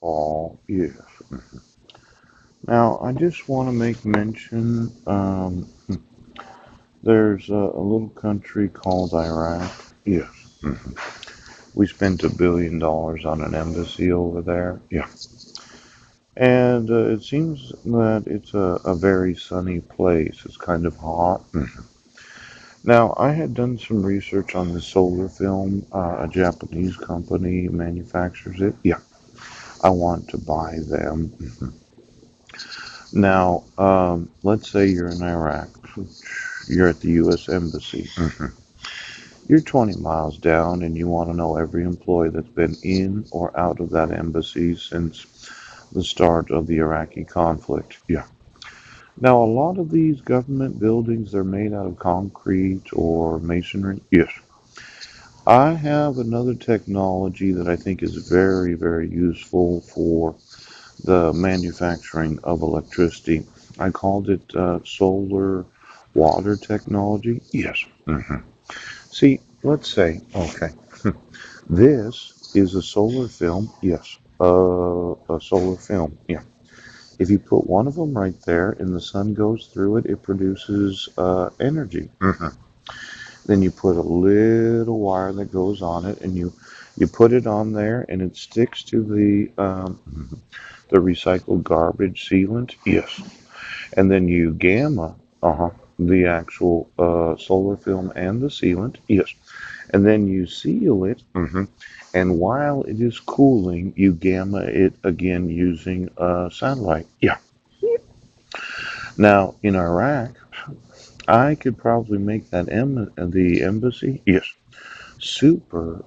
Paul. Yes. Now, I just want to make mention there's a little country called Iraq. Yes. We spent $1 billion on an embassy over there. Yeah. And it seems that it's a very sunny place. It's kind of hot. Now, I had done some research on the solar film. A Japanese company manufactures it. Yeah. I want to buy them. Now, let's say you're in Iraq. You're at the U.S. Embassy. You're 20 miles down and you want to know every employee that's been in or out of that embassy since the start of the Iraqi conflict. Yeah. Now, a lot of these government buildings, they're made out of concrete or masonry. Yes. I have another technology that I think is very, very useful for the manufacturing of electricity. I called it solar water technology. Yes. See, let's say, okay, this is a solar film. Yes. A solar film. Yeah. If you put one of them right there and the sun goes through it, it produces energy. Then you put a little wire that goes on it, and you put it on there, and it sticks to the recycled garbage sealant. Yes, and then you gamma, the actual solar film and the sealant. Yes, and then you seal it. And while it is cooling, you gamma it again using satellite. Yeah. Now in Iraq, I could probably make the embassy. Yes. Super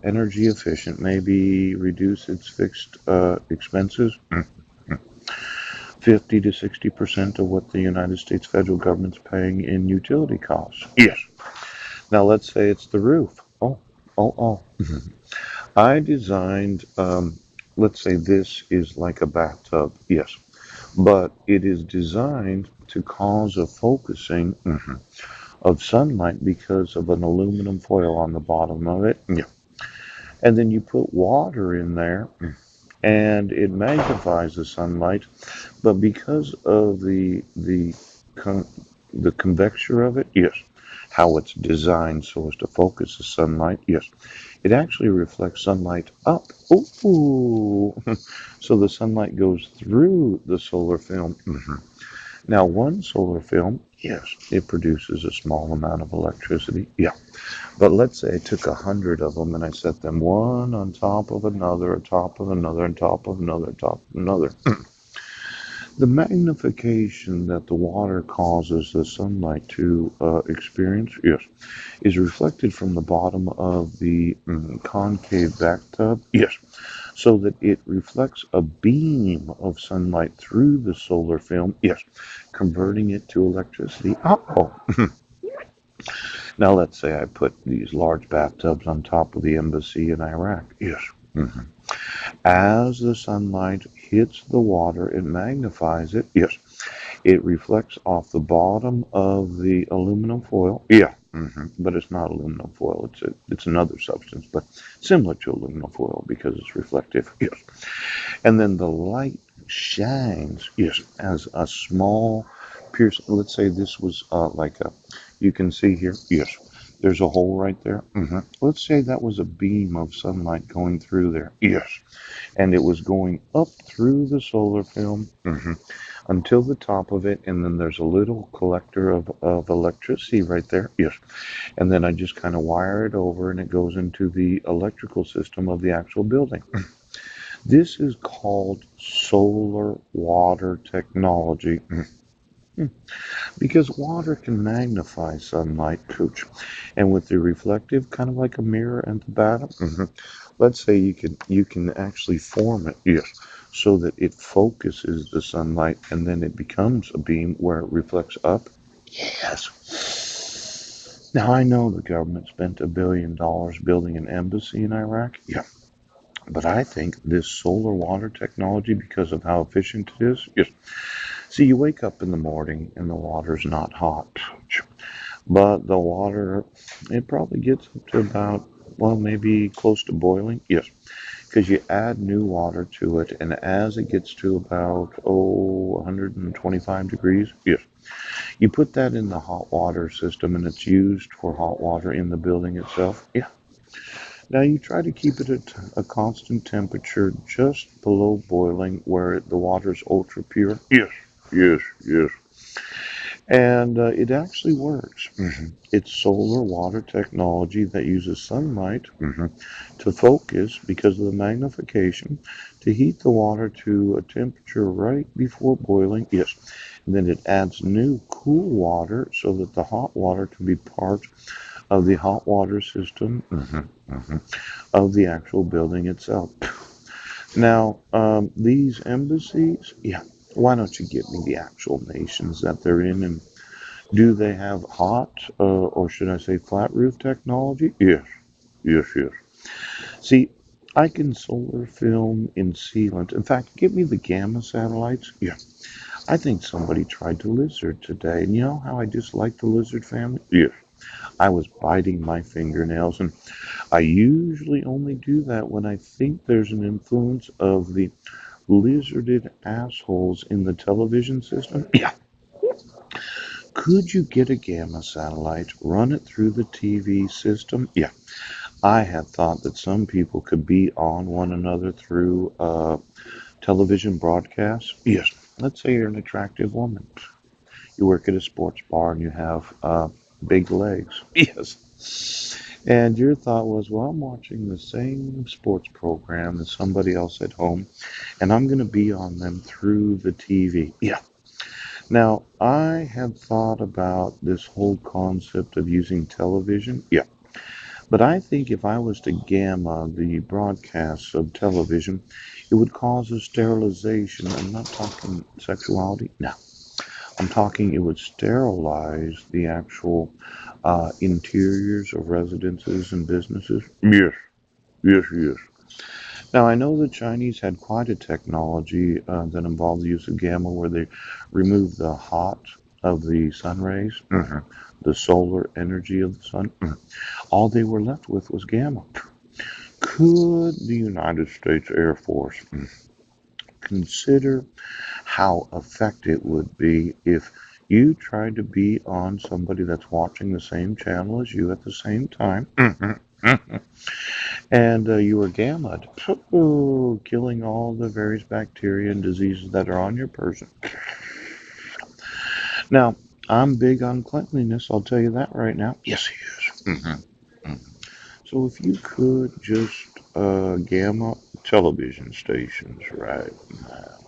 energy efficient, maybe reduce its fixed expenses 50 to 60% of what the United States federal government's paying in utility costs. Yes. Now let's say it's the roof. Oh. I designed, let's say this is like a bathtub. Yes. But it is designed to cause a focusing of sunlight because of an aluminum foil on the bottom of it. Yeah. And then you put water in there and it magnifies the sunlight, but because of con- the convecture of it, yes, how it's designed so as to focus the sunlight, yes, it actually reflects sunlight up. Ooh, so the sunlight goes through the solar film. Now, one solar film, yes, it produces a small amount of electricity. Yeah. But let's say I took 100 of them and I set them one on top of another, on top of another, on top of another, on top of another. The magnification that the water causes the sunlight to experience, yes, is reflected from the bottom of the concave bathtub, yes, so that it reflects a beam of sunlight through the solar film, yes, converting it to electricity. Oh, now let's say I put these large bathtubs on top of the embassy in Iraq, yes. As the sunlight hits the water, it magnifies it, yes. It reflects off the bottom of the aluminum foil. Yeah. But it's not aluminum foil. It's another substance, but similar to aluminum foil because it's reflective. Yes. And then the light shines. Yes, as a small pierce. Let's say this was like a. You can see here. Yes. There's a hole right there. Let's say that was a beam of sunlight going through there. Yes. And it was going up through the solar film. Until the top of it, and then there's a little collector of electricity right there. Yes. And then I just kind of wire it over and it goes into the electrical system of the actual building. This is called solar water technology because water can magnify sunlight, Cooch. And with the reflective, kind of like a mirror at the bottom, let's say you can actually form it, yes, so that it focuses the sunlight and then it becomes a beam where it reflects up. Yes. Now I know the government spent $1 billion building an embassy in Iraq. Yeah. But I think this solar water technology, because of how efficient it is, yes. See, you wake up in the morning and the water's not hot, but the water, it probably gets up to about, well, maybe close to boiling. Yes. because you add new water to it, and as it gets to about 125 degrees, yes, you put that in the hot water system, and it's used for hot water in the building itself. Yeah. Now you try to keep it at a constant temperature, just below boiling, where the water is ultra pure. Yes, yes, yes. And it actually works. It's solar water technology that uses sunlight to focus because of the magnification to heat the water to a temperature right before boiling. Yes. And then it adds new cool water so that the hot water can be part of the hot water system of the actual building itself. Now, these embassies, yeah, why don't you give me the actual nations that they're in, and do they have hot, or should I say flat roof technology? Yes, yes, yes. See, I can solar film in sealant. In fact, give me the gamma satellites. Yeah, I think somebody tried the lizard today. And you know how I dislike the lizard family? Yes, I was biting my fingernails, and I usually only do that when I think there's an influence of the lizarded assholes in the television system. Yeah. Could you get a gamma satellite, run it through the TV system? Yeah. I had thought that some people could be on one another through television broadcasts. Yes. Let's say you're an attractive woman. You work at a sports bar and you have big legs. Yes. And your thought was, well, I'm watching the same sports program as somebody else at home, and I'm going to be on them through the TV. Yeah. Now, I had thought about this whole concept of using television. Yeah. But I think if I was to gamma the broadcasts of television, it would cause a sterilization. I'm not talking sexuality. No. I'm talking it would sterilize the actual interiors of residences and businesses. Yes, yes, yes. Now, I know the Chinese had quite a technology that involved the use of gamma where they removed the hot of the sun rays, the solar energy of the sun. All they were left with was gamma. Could the United States Air Force consider how effective it would be if you tried to be on somebody that's watching the same channel as you at the same time, and you were gammaed, killing all the various bacteria and diseases that are on your person? Now, I'm big on cleanliness, I'll tell you that right now. Yes, he is. So if you could just gamma television stations right now.